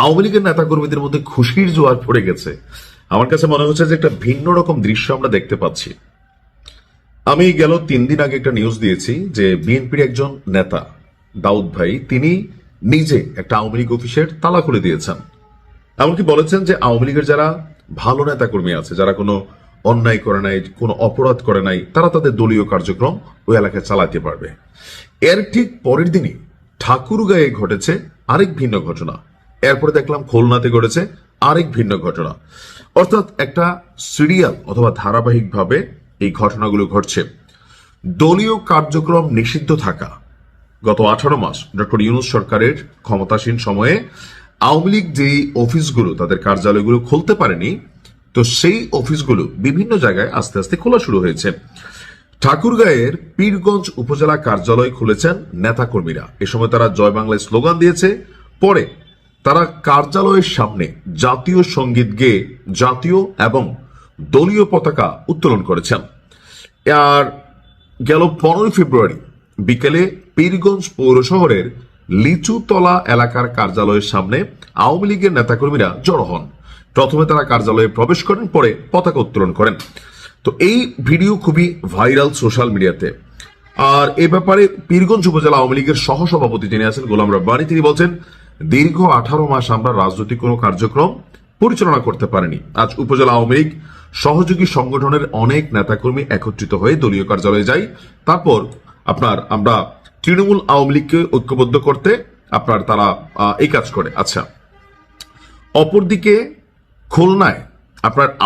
আওয়ামী লীগের নেতাকর্মীদের মধ্যে খুশির জোয়ার পড়ে গেছে। আমার কাছে মনে হচ্ছে যে একটা ভিন্ন রকম দৃশ্য আমরা দেখতে পাচ্ছি। আমি গেল 3 দিন আগে একটা নিউজ দিয়েছি যে বিএনপির একজন নেতা দাউদ ভাই তিনি নিজে একটা আওয়ামী লীগ অফিসের তালা খুলে দিয়েছেন। এমনকি বলেছেন যে আওয়ামী লীগের যারা ভালো নেতাকর্মী আছে, যারা কোনো অন্যায় করে নাই, কোনো অপরাধ করে নাই, তারা তাদের দলীয় কার্যক্রম ওই এলাকায় চালাতে পারবে। এর ঠিক পরের দিনই ঠাকুরগাঁয়ে ঘটেছে আরেক ভিন্ন ঘটনা। এরপরে দেখলাম খুলনাতে ঘটেছে আরেক ভিন্ন ঘটনা। অর্থাৎ একটা সিরিয়াল অথবা ধারাবাহিকভাবে এই ঘটনাগুলো ঘটছে। দলীয় কার্যক্রম নিষিদ্ধ থাকা গত 18 মাস ডক্টর ইউনূস সরকারের ক্ষমতাসীন সময়ে আওয়ামী লীগ যে অফিসগুলো তাদের কার্যালয়গুলো খুলতে পারেনি, তো সেই অফিসগুলো বিভিন্ন জায়গায় আস্তে আস্তে খোলা শুরু হয়েছে। ঠাকুরগাঁয়ের পীরগঞ্জ উপজেলা কার্যালয় খুলেছেন নেতাকর্মীরা। এ সময় তারা জয় বাংলায় স্লোগান দিয়েছে। পরে তারা কার্যালয়ের সামনে জাতীয় সঙ্গীত গেয়ে জাতীয় এবং দলীয় পতাকা উত্তোলন করেছেন। আর গেল 15 ফেব্রুয়ারি বিকেলে পীরগঞ্জ পৌর শহরের লিচুতলা এলাকার কার্যালয়ের সামনে আওয়ামী লীগের নেতাকর্মীরা জড়ো হন। প্রথমে তারা কার্যালয়ে প্রবেশ করেন, পরে পতাকা উত্তোলন করেন। তো এই ভিডিও খুবই ভাইরাল সোশ্যাল মিডিয়াতে। আর এ ব্যাপারে পীরগঞ্জ উপজেলা আওয়ামী লীগের সহসভাপতি যিনি আছেন গোলাম রব্বানী, তিনি বলছেন, দীর্ঘ 18 মাস আমরা রাজনৈতিক কোনো কার্যক্রম পরিচালনা করতে পারিনি। আজ উপজেলা আওয়ামী লীগ সহযোগী সংগঠনের অনেক নেতাকর্মী একত্রিত হয়ে দলীয় কার্যালয়ে যাই। তারপর আমরা তৃণমূল আওয়ামী লীগকে ঐক্যবদ্ধ করতে তারা এই কাজ করে। আচ্ছা, অপরদিকে খুলনায়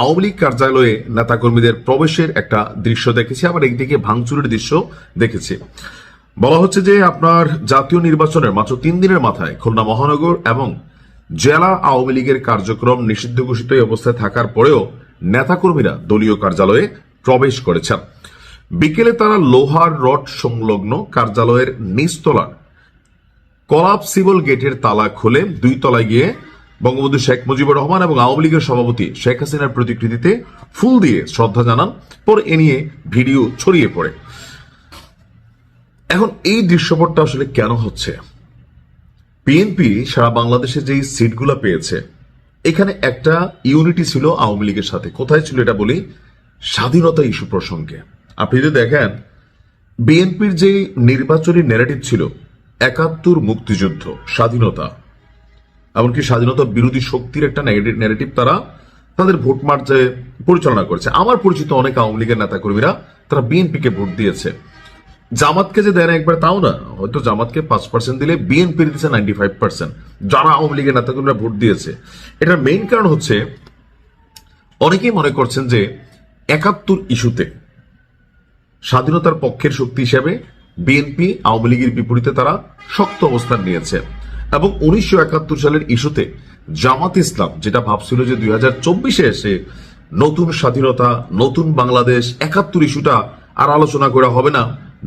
আওয়ামী লীগ কার্যালয়ে নেতাকর্মীদের প্রবেশের একটা দৃশ্য দেখেছি, আবার একদিকে ভাঙচুরের দৃশ্য দেখেছি। বলা হচ্ছে যে জাতীয় নির্বাচনের মাত্র 3 দিনের মাথায় খুলনা মহানগর এবং জেলা আওয়ামী লীগের কার্যক্রম নিষিদ্ধ ঘোষিত অবস্থায় থাকার পরেও নেতাকর্মীরা দলীয় কার্যালয়ে প্রবেশ করেছেন। বিকেলে তারা লোহার রড সংলগ্ন কার্যালয়ের নিচতলার কলাপসিবল গেটের তালা খুলে 2 তলায় গিয়ে বঙ্গবন্ধু শেখ মুজিবুর রহমান এবং আওয়ামী লীগের সভাপতি শেখ হাসিনার প্রতিকৃতিতে ফুল দিয়ে শ্রদ্ধা জানান। পরে এ নিয়ে ভিডিও ছড়িয়ে পড়ে। এখন এই দৃশ্যপটটা আসলে কেন হচ্ছে? বিএনপি সারা বাংলাদেশে যেই সিটগুলো পেয়েছে, এখানে একটা ইউনিটি ছিল আওয়ামী লীগের সাথে। কোথায় ছিল এটা বলি, স্বাধীনতা ইস্যু প্রসঙ্গে। আপনি যদি দেখেন বিএনপির যে নির্বাচনী ন্যারেটিভ ছিল 71 মুক্তিযুদ্ধ, স্বাধীনতা, এমনকি স্বাধীনতা বিরোধী শক্তির একটা ন্যারেটিভ তারা তাদের ভোট মার্চে পরিচালনা করেছে। আমার পরিচিত অনেক আওয়ামী লীগের নেতাকর্মীরা তারা বিএনপিকে ভোট দিয়েছে। জামাতকে যে দেয় না একবার তাও না, হয়তো জামাতকে 5% দিলে বিএনপি দিচ্ছে 95%। যারা আওয়ামী লীগের নেতাকর্মীরা ভোট দিয়েছে, এটার মেইন কারণ হচ্ছে অনেকেই মনে করছেন যে 71 ইস্যুতে স্বাধীনতার পক্ষের শক্তি হিসেবে বিএনপি আওয়ামী লীগের বিপরীতে তারা শক্ত অবস্থান নিয়েছে। এবং 1971 সালের ইস্যুতে জামাত ইসলাম যেটা ভাবছিল যে 2024-এ এসে নতুন স্বাধীনতা, নতুন বাংলাদেশ, 71 ইস্যুটা আর আলোচনা করা হবে না,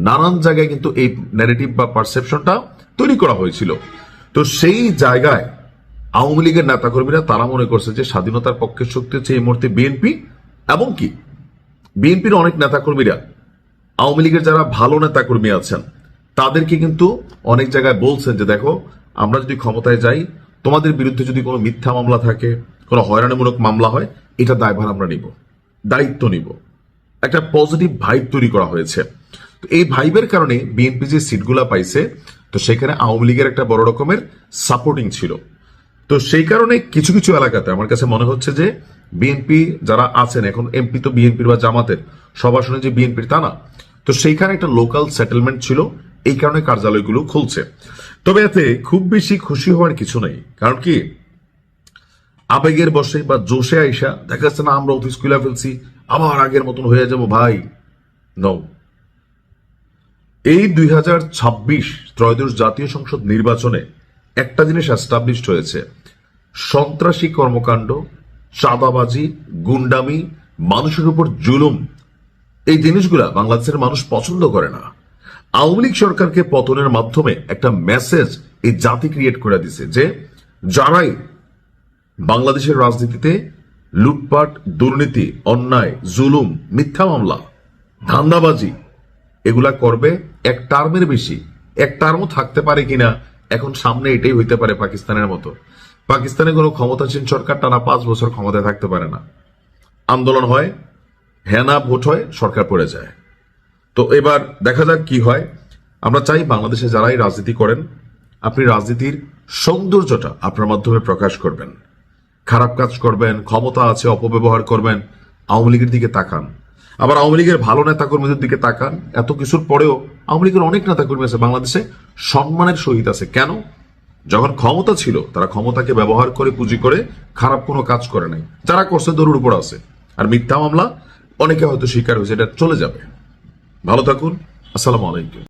নানান জায়গায় কিন্তু এই ন্যারেটিভ বা পারসেপশনটা তৈরি করা হয়েছিল। তো সেই জায়গায় আওয়ামী লীগের নেতাকর্মীরা তারা মনে করছে যে স্বাধীনতার পক্ষের শক্তি হচ্ছে এই মুহূর্তে বিএনপি। এবং কি বিএনপির অনেক নেতাকর্মীরা আওয়ামী লীগের যারা ভালো নেতাকর্মী আছেন তাদেরকে কিন্তু অনেক জায়গায় বলছেন যে দেখো, আমরা যদি ক্ষমতায় যাই, তোমাদের বিরুদ্ধে যদি কোনো মিথ্যা মামলা থাকে, কোনো হয়রানিমূলক মামলা হয়, এটা দায়ভার আমরা নিব, দায়িত্ব নিব। একটা পজিটিভ ভাইব তৈরি করা হয়েছে। তো এই ভাইবের কারণে বিএনপি যে সিটগুলা পাইছে, তো সেখানে আওয়ামী লীগের একটা বড় রকমের সাপোর্টিং ছিল। তো সেই কারণে কিছু কিছু এলাকাতে আমার কাছে মনে হচ্ছে যে বিএনপি যারা আছেন এখন, এমপি তো বিএনপির বা জামাতের, সবার শুনে যে বিএনপির তা না, তো সেইখানে একটা লোকাল সেটেলমেন্ট ছিল, এই কারণে কার্যালয়গুলো খুলছে। তবে এতে খুব বেশি খুশি হওয়ার কিছু নেই। কারণ কি, আবেগের বসে বা জোশে আইসা দেখা যাচ্ছে না আমরা অফিস খুলে ফেলছি, আবার আগের মতন হয়ে যাবো, ভাই নও। এই 2026 ত্রয়োদশ জাতীয় সংসদ নির্বাচনে একটা জিনিস এস্টাবলিশড হয়েছে, সন্ত্রাসী কর্মকাণ্ড, চাঁদাবাজি, গুন্ডামি, মানুষের উপর জুলুম, এই জিনিসগুলা বাংলাদেশের মানুষ পছন্দ করে না। আওয়ামী লীগ সরকারকে পতনের মাধ্যমে একটা মেসেজ এই জাতি ক্রিয়েট করে দিছে যে যারাই বাংলাদেশের রাজনীতিতে লুটপাট, দুর্নীতি, অন্যায়, জুলুম, মিথ্যা মামলা, ধান্দাবাজি এগুলা করবে, এক টার্মের বেশি, এক টার্মও থাকতে পারে কিনা এখন সামনে এটাই হইতে পারে পাকিস্তানের মতো। পাকিস্তানে কোনো ক্ষমতাসীন সরকার টানা 5 বছর ক্ষমতায় থাকতে পারে না। আন্দোলন হয়, হেনা ভোট হয়, সরকার পড়ে যায়। তো এবার দেখা যাক কি হয়। আমরা চাই বাংলাদেশে যারাই রাজনীতি করেন, আপনি রাজনীতির সৌন্দর্যটা আপনার মাধ্যমে প্রকাশ করবেন। খারাপ কাজ করবেন, ক্ষমতা আছে অপব্যবহার করবেন, আওয়ামী লীগের দিকে তাকান। আবার আওয়ামী লীগের ভালো নেতাকর্মীদের দিকে তাকান। এত কিছুর পরেও আওয়ামী লীগের অনেক নেতাকর্মী আছে বাংলাদেশে, সম্মানের সহিত আছে। কেন? যখন ক্ষমতা ছিল তারা ক্ষমতাকে ব্যবহার করে, পুঁজি করে খারাপ কোনো কাজ করে নাই। যারা করছে দৌড়ের উপর আছে। আর মিথ্যা মামলা অনেকে হয়তো স্বীকার হয়েছে, এটা চলে যাবে। ভালো থাকুন। আসসালামু আলাইকুম।